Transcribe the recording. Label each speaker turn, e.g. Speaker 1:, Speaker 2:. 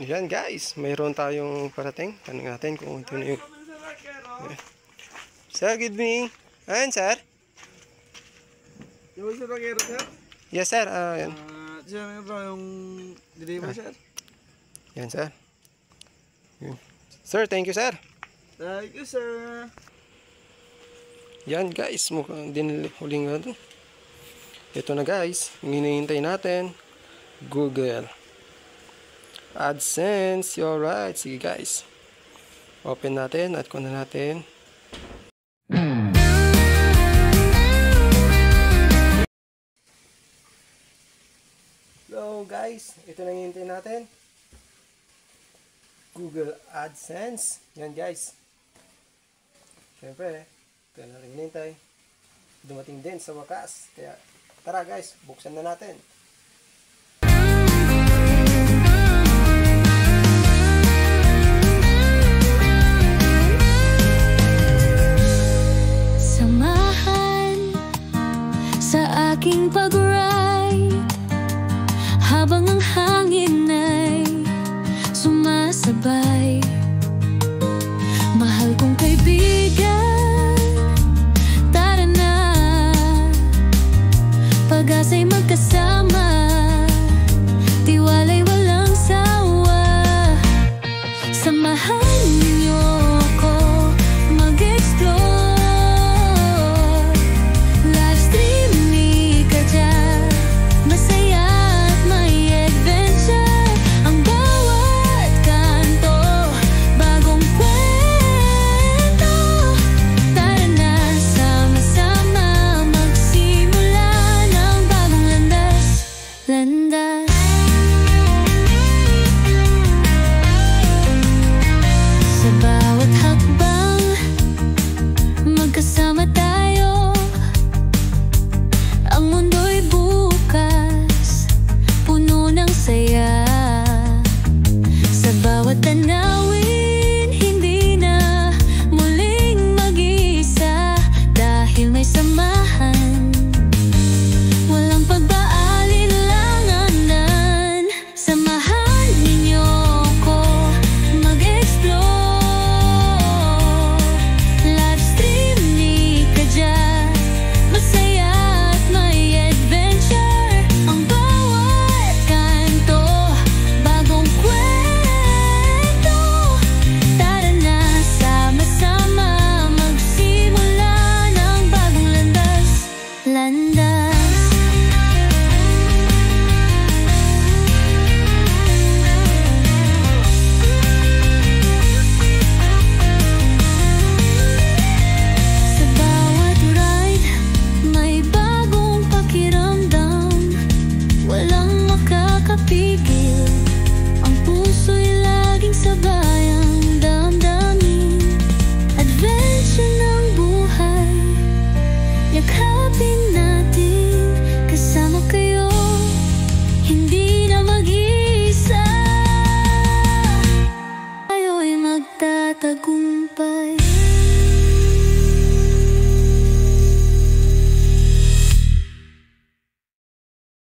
Speaker 1: Yan guys, mayroon tayong parating. Tanong natin kung ito na yung... Sir, good evening. Ayan, sir.
Speaker 2: Yung sir, bakero, sir?
Speaker 1: Yes, sir. Yan.
Speaker 2: Sir, mayroon yung deliver, sir.
Speaker 1: Yan, sir. Yan. Sir, thank you, sir.
Speaker 2: Thank you, sir.
Speaker 1: Yan, guys. Mukhang huling ano. Ito na, guys. Yung hinihintay natin. Google AdSense. You're right. Sige, guys. Open natin at kunin natin. So guys, ito na yung hintay natin. Google AdSense. Yan guys. Siyempre, ito na rin hinintay. Dumating din sa wakas. Kaya tara guys, buksan na natin.
Speaker 3: Samahan sa aking pag-ride habang ang hangin ay sumasabay.